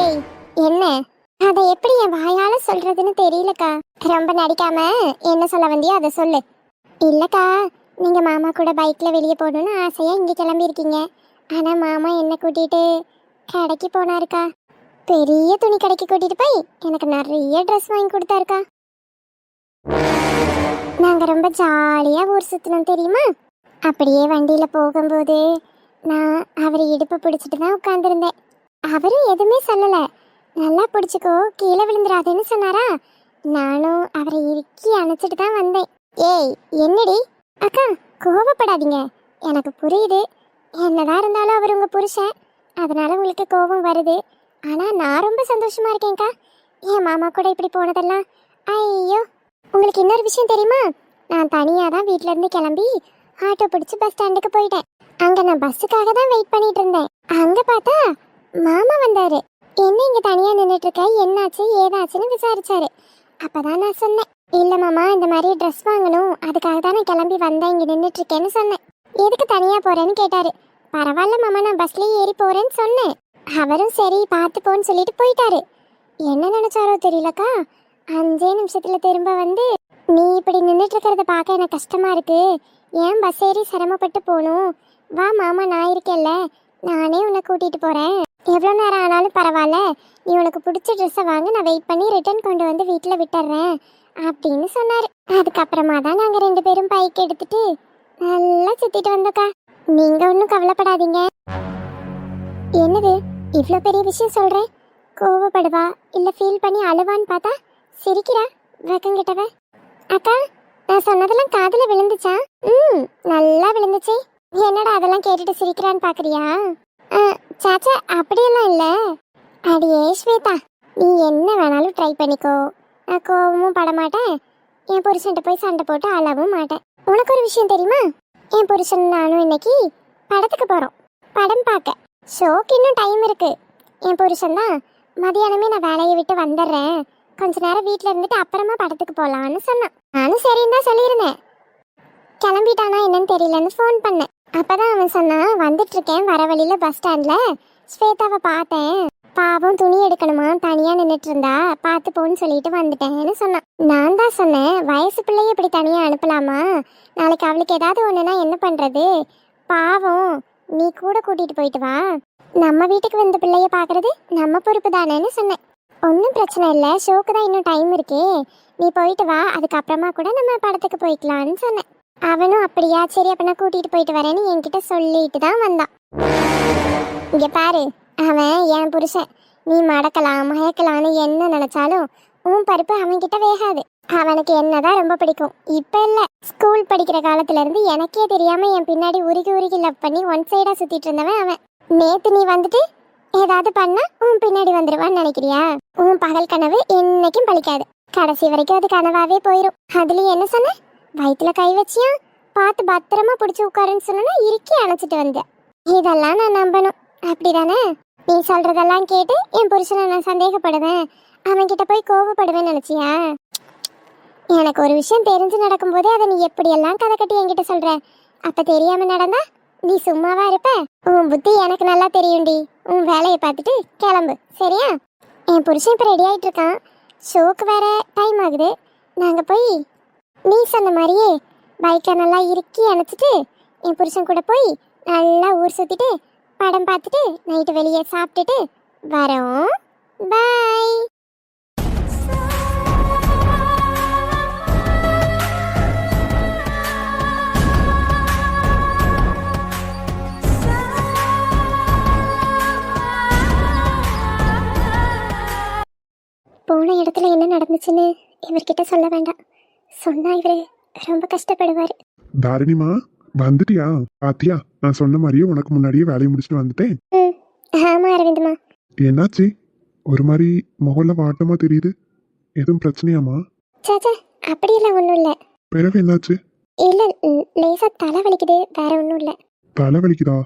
ஏய் என்ன, அதை எப்படி என் வாயால சொல்றதுன்னு தெரியலக்கா. ரொம்ப நடிக்காம என்ன சொல்ல வந்தியோ அதை சொல்லு. இல்லக்கா, நீங்க மாமா கூட பைக்ல வெளியே போகணும்னு ஆசையா இங்க கிளம்பி இருக்கீங்க, ஆனா மாமா என்ன கூட்டிட்டு கடைக்கு போனாருக்கா. பெரிய துணி கடைக்கு கூட்டிட்டு போய் எனக்கு நிறைய ட்ரெஸ் வாங்கி கொடுத்தாருக்கா. நாங்க ரொம்ப ஜாலியா ஊர் சுத்தினோம் தெரியுமா. அப்படியே வண்டியில போகும்போது நான் அவர் இடுப்பை பிடிச்சிட்டு தான் உட்காந்துருந்தேன். அவரும் எதுவுமே சொல்லலை, நல்லா பிடிச்சிக்கோ கீழே விழுந்துடாதுன்னு சொன்னாரா. நானும் அவரை இறுக்கி அணைச்சிட்டு தான் வந்தேன். ஏய் என்னடி அக்கா, கோவப்படாதீங்க, எனக்கு புரியுது. என்னதான் இருந்தாலும் அவர் உங்க புருஷன், அதனால உங்களுக்கு கோபம் வருது. ஆனா நான் ரொம்ப சந்தோஷமா இருக்கேன்க்கா. என் மாமா கூட இப்படி போனதெல்லாம். ஐயோ, உங்களுக்கு இன்னொரு விஷயம் தெரியுமா? நான் தனியாக தான் வீட்ல இருந்து கிளம்பி ஆட்டோ பிடிச்சி பஸ் ஸ்டாண்டுக்கு போயிட்டேன். அங்க நான் பஸ்ஸுக்காக தான் வெயிட் பண்ணிட்டு இருந்தேன். அங்க பார்த்தா மாமா வந்தாரு. என்ன இங்க தனியா நின்றுட்டு இருக்க, என்னாச்சு ஏதாச்சுன்னு விசாரிச்சாரு. அப்பதான் நான் சொன்னேன், இல்ல மாமா இந்த மாதிரி ட்ரெஸ் வாங்கணும், அதுக்காக தான் நான் கிளம்பி வந்தேன், இங்க நின்றுட்டு இருக்கேன்னு சொன்னேன். எதுக்கு தனியா போறேன்னு கேட்டாரு. பரவாயில்ல மாமா, நான் பஸ்லயே ஏறி போறேன்னு சொன்னேன். அவரும் சரி பார்த்து போன்னு சொல்லிட்டு போயிட்டாரு. என்ன நினைச்சாரோ தெரியலக்கா, 5 நிமிஷத்துல திரும்ப வந்து, நீ இப்படி நின்றுட்டு இருக்கிறத பார்க்க எனக்கு கஷ்டமா இருக்கு, ஏன் பஸ் ஏறி சிரமப்பட்டு போகணும், வா மாமா நான் இருக்கேன்ல, நானே உன்னை கூட்டிட்டு போறேன், எவ்வளோ நேரம் ஆனாலும் பரவாயில்ல, நீ உனக்கு பிடிச்ச ட்ரெஸ்ஸை வாங்க, நான் வெயிட் பண்ணி ரிட்டர்ன் கொண்டு வந்து வீட்டில் விட்டுறேன் அப்படின்னு சொன்னாரு. அதுக்கப்புறமா தான் நாங்கள் 2 பேரும் பைக் எடுத்துட்டு நல்லா சுத்திட்டு வந்தோக்கா. நீங்க ஒன்றும் கவலைப்படாதீங்க. என்னது இவ்வளோ பெரிய விஷயம் சொல்றேன், கோவப்படுவா இல்ல ஃபீல் பண்ணி அழுவான்னு பார்த்தா சிரிக்கிறா வெக்கங்கிட்டவ. அக்கா, நான் சொன்னதெல்லாம் காதுல விழுந்துச்சா? நல்லா விழுந்துச்சு. என்னடா அதெல்லாம் கேட்டுட்டு சிரிக்கிறான்னு பாக்குறியா? சாச்சா அப்படியெல்லாம் இல்ல. அடியே ஸ்வேதா, நீ என்ன வேணாலும் ட்ரை பண்ணிக்கோ, நான் கோவமும் படமாட்டேன், என் புருஷன்ட்ட போய் சண்டை போட்டு அழவும் மாட்டேன். உனக்கு ஒரு விஷயம் தெரியுமா? என் புருஷன் நானும் இன்னைக்கு படத்துக்கு போறோம், படம் பார்க்க. ஷோக்கு இன்னும் டைம் இருக்கு. என் புருஷன் தான் மதியானமே நான் வேலையை விட்டு வந்துடுறேன், கொஞ்ச நேரம் வீட்டில் இருந்துட்டு அப்புறமா படத்துக்கு போகலான்னு சொன்னான். நானும் சரின்னு தான் சொல்லியிருந்தேன். கிளம்பிட்டானா என்னன்னு தெரியலன்னு ஃபோன் பண்ணேன். அப்பதான் அவன் சொன்னான், வந்துட்டு இருக்கேன், வர வழியில பஸ் ஸ்டாண்ட்ல ஸ்வேதாவை பார்த்தேன், பாவம் துணி எடுக்கணுமா, தனியா நின்றுட்டு இருந்தா, பார்த்து போன்னு சொல்லிட்டு வந்துட்டேன்னு சொன்னான். நான் தான் சொன்னேன், வயசு பிள்ளைய இப்படி தனியா அனுப்பலாமா, நாளைக்கு அவளுக்கு ஏதாவது ஒண்ணுனா என்ன பண்றது, பாவம் நீ கூட கூட்டிட்டு போயிட்டு வா, நம்ம வீட்டுக்கு வந்த பிள்ளைய பாக்குறது நம்ம பொறுப்பு தானேன்னு சொன்னேன். ஒன்றும் பிரச்சனை இல்லை, ஷோக்கு தான் இன்னும் டைம் இருக்கே, நீ போயிட்டு வா, அதுக்கப்புறமா கூட நம்ம படத்துக்கு போய்க்கலான்னு சொன்னேன். அவனும் அப்படியா சரி அப்ப நான் கூட்டிட்டு போயிட்டு வரேன்னு என்கிட்ட சொல்லிட்டு தான் வந்தான். இங்க பாரு, அவன் என் புருஷன், நீ மடக்கலாம் மயக்கலான்னு என்ன நினைச்சாலும் உன் பருப்பு அவன்கிட்ட வேகாது. அவனுக்கு என்னதான் ரொம்ப பிடிக்கும். இப்ப இல்ல, ஸ்கூல் படிக்கிற காலத்துல இருந்து எனக்கே தெரியாம என் பின்னாடி உருகி உருகி லவ் பண்ணி ஒன் சைடா சுத்திட்டு இருந்தவன் அவன். நேத்து நீ வந்துட்டு ஏதாவது பண்ணா உன் பின்னாடி வந்துருவான்னு நினைக்கிறியா? உன் பகல் கனவு என்னைக்கும் பழிக்காது, கடைசி வரைக்கும் அது கனவாவே போயிரும். அதுலயும் என்ன சொன்ன, வயிற்றுல கை வச்சியா, பார்த்து பத்திரமா பிடிச்சி உட்காருன்னு சொன்னா இறுக்கி அணைச்சிட்டு வந்த. இதெல்லாம் நான் நம்பணும் அப்படிதானே? நீ சொல்றதெல்லாம் கேட்டு என் புருஷனை நான் சந்தேகப்படுவேன், அவன்கிட்ட போய் கோவப்படுவேன்னு நினைச்சியா? எனக்கு ஒரு விஷயம் தெரிஞ்சு நடக்கும் போதே அதை நீ எப்படியெல்லாம் கதை கட்டி என்கிட்ட சொல்ற, அப்ப தெரியாம நடந்தா நீ சும்மாவா இருப்ப? உன் புத்தி எனக்கு நல்லா தெரியும்டி. உன் வேலையை பார்த்துட்டு கிளம்பு, சரியா? என் புருஷன் இப்ப ரெடி ஆயிட்டு இருக்கான், ஷோக்கு வேற டைம் ஆகுது. நாங்க போய் நீ சொன்ன மாதிரியே பைக்கை நல்லா இறுக்கி அணைச்சிட்டு என் புருஷன் கூட போய் நல்லா ஊர் சுத்திட்டு படம் பார்த்துட்டு நைட்டு வெளியே சாப்பிட்டுட்டு வரோம். பாய். போன இடத்துல என்ன நடந்துச்சுன்னு இவர்கிட்ட சொல்ல வேண்டாம், சொன்னா இவரு ரொம்ப கஷ்டப்படுவாரு. தாரிணிமா வந்துட்டியா? பாத்தியா, நான் சொன்ன மாதிரியே உனக்கு முன்னாடியே வேலையை முடிச்சுட்டு வந்துட்டேன். ஆமா அரவிந்தமா. என்னாச்சு, ஒரு மாதிரி முகல்ல வாட்டமா தெரியுது, எதுவும் பிரச்சனையாமா? சாச்சா அப்படியெல்லாம் ஒன்றும் இல்லை. பிறகு என்னாச்சு? இல்லை, லேசா தலை வலிக்குது, வேற ஒன்றும் இல்லை. தலை வலிக்குதா?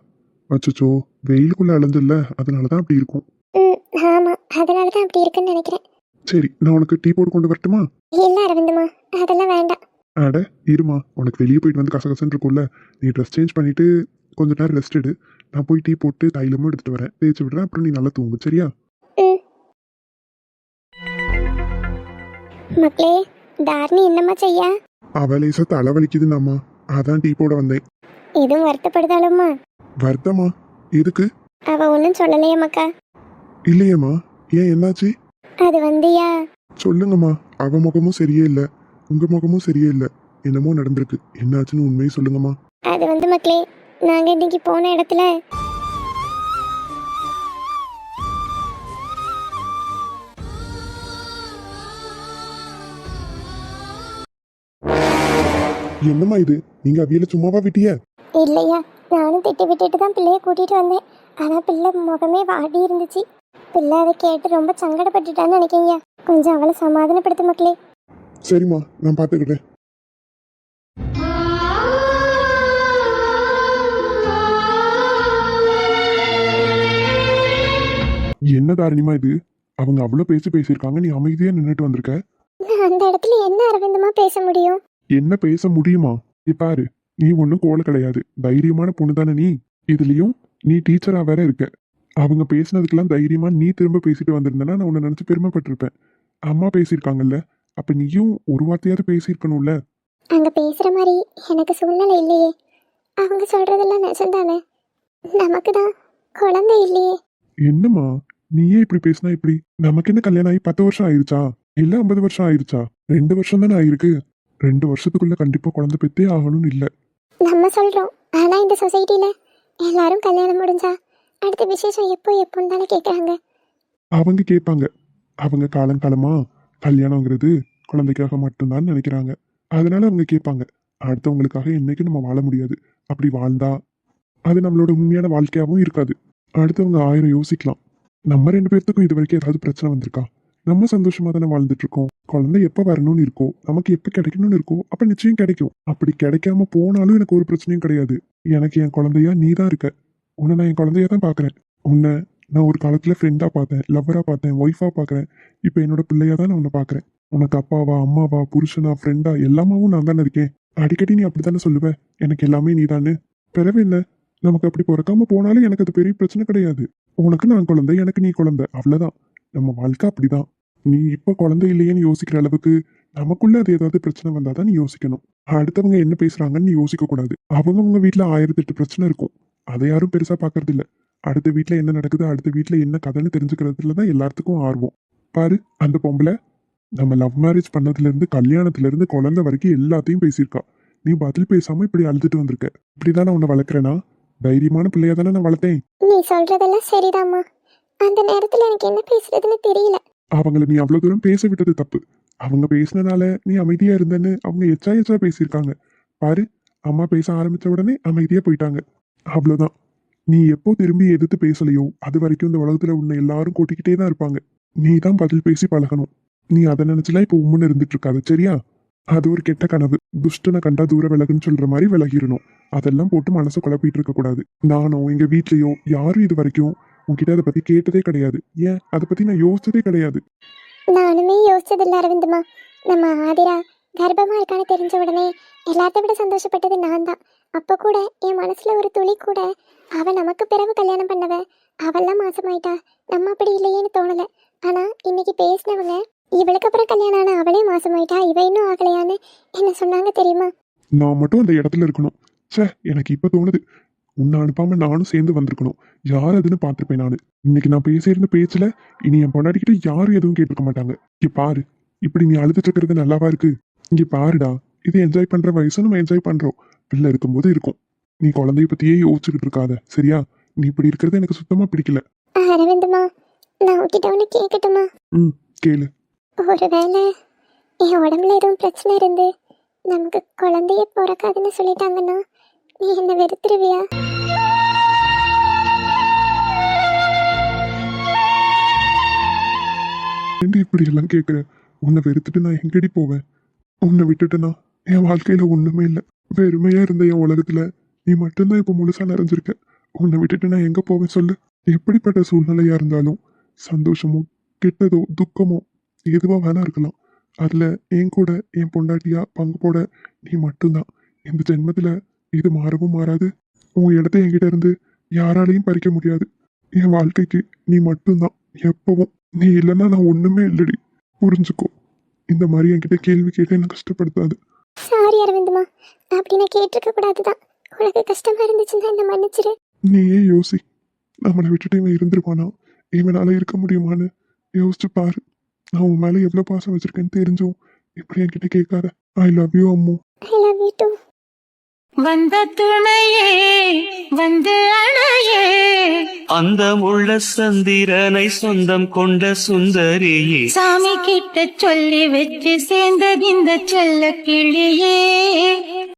அச்சோ, வெயிலுக்குள்ள அலைஞ்சில்ல, அதனாலதான் அப்படி இருக்கும். ஆமா, அதனால தான் அப்படி இருக்குன்னு நினைக்கிறேன். சரி, நான் உனக்கு டீ போட்டு கொண்டு வரட்டுமா? இல்லை அரவிந்தமா, அதெல்லாம் வேண்டாம். அட இருமா, உனக்கு வெளியே போயிட்டு வந்து கசகசன்னு இருக்கும்ல, நீ ட்ரெஸ் சேஞ்ச் பண்ணிட்டு கொஞ்ச நேரம் ரெஸ்ட் எடு, நான் போய் டீ போட்டு தைலமும் எடுத்துட்டு வரேன், தேய்ச்சி விடுறேன், அப்புறம் நீ நல்லா தூங்கு, சரியா? மக்களே, தாரணி என்னம்மா செய்ய? அவ லேசா தலை வலிக்குதுன்னாமா, அதான் டீ போட வந்தேன். எதுவும் வருத்தப்படுதாலும்மா? வருத்தமா? எதுக்கு? அவ ஒன்றும் சொல்லலையே மக்கா. இல்லையேம்மா, ஏன் என்னாச்சு? அது வந்துயா, சொல்லுங்கம்மா, அவ முகமும் சரியே இல்லை, உங்க முகமும் சரியே இல்லை, என்னமோ நடந்திருக்கு, என்னாச்சுன்னு உண்மையை சொல்லுங்கம்மா. அது வந்து மக்களே, நாங்கள் இன்னைக்கு போன இடத்துல என்னம்மா இது, நீங்க அவியல சும்மாவா விட்டிய? இல்லையா, நானும் திட்டி விட்டுட்டு தான் பிள்ளைய கூட்டிகிட்டு வந்தேன். ஆனால் பிள்ளை முகமே வாடி இருந்துச்சு. பிள்ளை அதை கேட்டு ரொம்ப சங்கடப்பட்டுட்டான்னு நினைக்கிங்க. கொஞ்சம் அவளை சமாதானப்படுத்த மக்களே. சரிம்மா, நான் பார்த்துக்கிட்டேன். என்ன தாரணிமா இது? அவங்க அவ்வளோ பேசியிருக்காங்க, நீ அமைதியா நின்றுட்டு வந்திருக்க. நான் அந்த இடத்துல என்ன அரவிந்தமா பேச முடியும்? என்ன பேச முடியுமா? பாரு, நீ ஒன்றும் கோல கிடையாது, தைரியமான பொண்ணு தானே நீ. இதுலயும் நீ டீச்சரா வேற இருக்க. அவங்க பேசினதுக்கெல்லாம் தைரியமா நீ திரும்ப பேசிட்டு வந்திருந்தனா நான் உன்னை நினைச்சு பெருமைப்பட்டிருப்பேன். அம்மா பேசியிருக்காங்கல்ல, அப்ப நீயும் ஒரு வார்த்தையாவது பேசியிருக்கணும்ல. அங்க பேசுற மாதிரி எனக்கு சூழ்நிலை இல்லையே. அவங்க சொல்றதெல்லாம் நிஜம்தானே? நமக்கு தான் குழந்தை இல்லையே. என்னம்மா நீயே இப்படி பேசினா இப்படி? நமக்கு என்ன கல்யாணம் ஆகி 10 வருஷம் ஆயிருச்சா? இல்ல 50 வருஷம் ஆயிருச்சா? 2 வருஷம் தானே ஆயிருக்கு. 2 வருஷத்துக்குள்ள கண்டிப்பா குழந்தை பெத்தே ஆகணும்னு இல்ல. நம்ம சொல்றோம், ஆனா இந்த சொசைட்டில எல்லாரும் கல்யாணம் முடிஞ்சா அடுத்த விசேஷம் எப்போன்னு தானே கேட்குறாங்க. அவங்க கேட்பாங்க. அவங்க காலங்காலமா கல்யாணங்கிறது குழந்தைக்காக மட்டும்தான் நினைக்கிறாங்க. அதனால அவங்க கேட்பாங்க. அடுத்தவங்களுக்காக என்னைக்கு நம்ம வாழ முடியாது. அப்படி வாழ்ந்தா அது நம்மளோட உண்மையான வாழ்க்கையாகவும் இருக்காது. அடுத்தவங்க 1000 யோசிக்கலாம். நம்ம 2 பேர்த்துக்கும் இது வரைக்கும் ஏதாவது பிரச்சனை வந்திருக்கா? நம்ம சந்தோஷமா தானே வாழ்ந்துட்டு இருக்கோம். குழந்தை எப்ப வரணும்னு இருக்கோ, நமக்கு எப்ப கிடைக்கணும்னு இருக்கோ அப்ப நிச்சயம் கிடைக்கும். அப்படி கிடைக்காம போனாலும் எனக்கு ஒரு பிரச்சனையும் கிடையாது. எனக்கு என் குழந்தையா நீ தான் இருக்க. உன்னை நான் என் குழந்தையா தான் பாக்குறேன். உன்னை நான் ஒரு காலத்துல ஃப்ரெண்டா பார்த்தேன், லவ்வரா பார்த்தேன், ஒய்ஃபா பாக்குறேன். இப்ப என்னோட பிள்ளையா தான் நான் உன்னை பாக்குறேன். உனக்கு அப்பாவா, அம்மாவா, புருஷனா, ஃப்ரெண்டா எல்லாமாவும் நான் தானே இருக்கேன். அடிக்கடி நீ அப்படித்தானே சொல்லுவ, எனக்கு எல்லாமே நீ தானே. பிறகு என்ன, நமக்கு அப்படி பிறக்காம போனாலும் எனக்கு அது பெரிய பிரச்சனை கிடையாது. உனக்கு நான் குழந்தை, எனக்கு நீ குழந்தை, அவ்வளவுதான். நம்ம வாழ்க்கை அப்படிதான். நீ இப்ப குழந்தை இல்லையேன்னு யோசிக்கிற அளவுக்கு நமக்குள்ள அது ஏதாவது பிரச்சனை வந்தாதான் நீ யோசிக்கணும். அடுத்தவங்க என்ன பேசுறாங்கன்னு நீ யோசிக்க கூடாது. அவங்க வீட்டுல 1008 பிரச்சனை இருக்கும். அதை யாரும் பெருசா பாக்குறது இல்ல. அடுத்த வீட்டுல என்ன நடக்குது, அடுத்த வீட்டுல என்ன கதைன்னு தெரிஞ்சுக்கிறதுலதான் எல்லாத்துக்கும் ஆர்வம். பாரு, அந்த பொம்பளை நம்ம லவ் மேரேஜ் பண்ணதுல இருந்து கல்யாணத்துல இருந்து குழந்தை வரைக்கும் எல்லாத்தையும் பேசியிருக்கா. நீ பதில் பேசாம இப்படி அழுதுட்டு வந்திருக்க. இப்படிதான் நான் உன்னை வளர்க்குறேனா? தைரியமான பிள்ளையா தானே நான் வளர்த்தேன். நீ சொல்றதெல்லாம் சரிதாம்மா. அந்த நேரத்துல எனக்கு என்ன பேசுறதுன்னு தெரியல. அவங்கள நீ அவ்வளவு தூரம் பேச விட்டது தப்பு. அவங்க பேசினனால நீ அமைதியா இருந்தன்னு அவங்க எச்சா பேசியிருக்காங்க. பாரு, அம்மா பேச ஆரம்பிச்ச உடனே அமைதியா போயிட்டாங்க. அவ்வளவுதான். நீ எப்போ திரும்பி எதிர்த்து பேசலையோ அது வரைக்கும் இந்த உலகத்துல உன்னை எல்லாரும் கூட்டிக்கிட்டே தான் இருப்பாங்க. நீ தான் பதில் பேசி பழகணும். நீ அதை நினைச்சுலாம் இப்ப உம்முன்னு இருந்துட்டு இருக்காது, சரியா? அது ஒரு கெட்ட கனவு. துஷ்டனை கண்டா தூர விலகுன்னு சொல்ற மாதிரி விலகிடணும். அதெல்லாம் போட்டு மனசை குழப்பிட்டு இருக்க கூடாது. நானும் எங்க வீட்லயோ யாரும் இது வரைக்கும் உன்கிட்ட அதை பத்தி கேட்டதே கிடையாது. ஏன், அதை பத்தி நான் யோசிச்சதே கிடையாது. நானுமே யோசிச்சதில்ல அரவிந்தம்மா. நம்ம ஆதிரா கர்ப்பமா இருக்கான்னு தெரிஞ்ச உடனே எல்லாத்த விட சந்தோஷப்பட்டது நான் தான். அப்ப கூட என் மனசுல ஒரு துளி கூட அவ நமக்கு பிறகு கல்யாணம் பண்ணவ அவெல்லாம் மாசமாயிட்டா, நம்ம அப்படி இல்லையேன்னு தோணல. ஆனா இன்னைக்கு பேசினவங்க இவளுக்கு அப்புறம் கல்யாணம் ஆனா அவளே மாசமாயிட்டா, இவ இன்னும் ஆகலையான்னு என்ன சொன்னாங்க தெரியுமா? நான் மட்டும் அந்த இடத்துல இருக்கணும். சே, எனக்கு இப்ப தோணுது, உன்னை அனுப்பாம நானும் சேர்ந்து வந்திருக்கணும். யார் அதுன்னு பார்த்துருப்பேன் நானு. இன்னைக்கு நான் பேசியிருந்த பேச்சுல இனி என் பொண்டாட்டிக்கிட்ட யாரும் எதுவும் கேட்டிருக்க மாட்டாங்க. இங்க பாரு, இப்படி நீ அழுதுட்டு இருக்கிறது நல்லாவா இருக்கு? இங்க பாருடா, இது என்ஜாய் பண்ற வயசு, நம்ம என்ஜாய் பண்றோம். பிள்ளை இருக்கும்போது இருக்கும். நீ குழந்தைய பத்தியே யோசிச்சுக்கிட்டு இருக்காத, சரியா? நீ இப்படி இருக்கிறது எனக்கு சுத்தமா பிடிக்கல. அரவிந்தம்மா, நான் உன்கிட்ட ஒன்று கேட்கட்டுமா? கேளு. ஒருவேளை என் உடம்புல எதுவும் பிரச்சனை இருந்து நமக்கு குழந்தைய பிறக்காதுன்னு சொல்லிட்டாங்கன்னா நீ என்ன வெறுத்துருவியா? ஏன்டி இப்படி எல்லாம் கேட்குற? உன்னை வெறுத்துட்டு நான் எங்கடி போவேன்? உன்னை விட்டுட்டுனா என் வாழ்க்கையில ஒண்ணுமே இல்லை. வெறுமையா இருந்த என் உலகத்துல நீ மட்டும்தான் இப்போ முழுசா நிறைஞ்சிருக்க. உன்னை விட்டுட்டு நான் எங்க போவேன் சொல்லு? எப்படிப்பட்ட சூழ்நிலையா இருந்தாலும் சந்தோஷமோ கெட்டதோ துக்கமோ எதுவா வேணா இருக்கலாம். அதுல என் கூட என் பொண்டாட்டியா பங்கு போட நீ மட்டும்தான். இந்த ஜென்மத்துல இது மாறவும் மாறாது. உன் இடத்த என்கிட்ட இருந்து யாராலையும் பறிக்க முடியாது. என் வாழ்க்கைக்கு நீ மட்டும்தான் எப்பவும். நீ இல்லைன்னா நான் ஒண்ணுமே இல்லடி, புரிஞ்சுக்கோ. இந்த மாதிரி என்கிட்ட கேள்வி கேட்டு என்ன கஷ்டப்படுத்தாது. சாரி அரவிந்தம்மா, அப்படி நான் கேட்டிருக்க கூடாதுதான். உனக்கு கஷ்டமா இருந்துச்சுன்னா என்ன மன்னிச்சிரு. நீயே யோசி, நம்மளை விட்டுட்டு இவன் இருந்துருவானா? இவனால இருக்க முடியுமான்னு யோசிச்சு பாரு. நான் உன் மேல எவ்வளவு பாசம் வச்சிருக்கேன்னு தெரிஞ்சும் இப்படி என்கிட்ட கேட்காத. I love you Ammu. I love you too. வந்த துணையே வந்து அணையே, அந்த உள்ள சந்திரனை சொந்தம் கொண்ட சுந்தரியே, சாமி கிட்ட சொல்லி வச்சு சேர்ந்தது இந்த செல்ல கிளியே.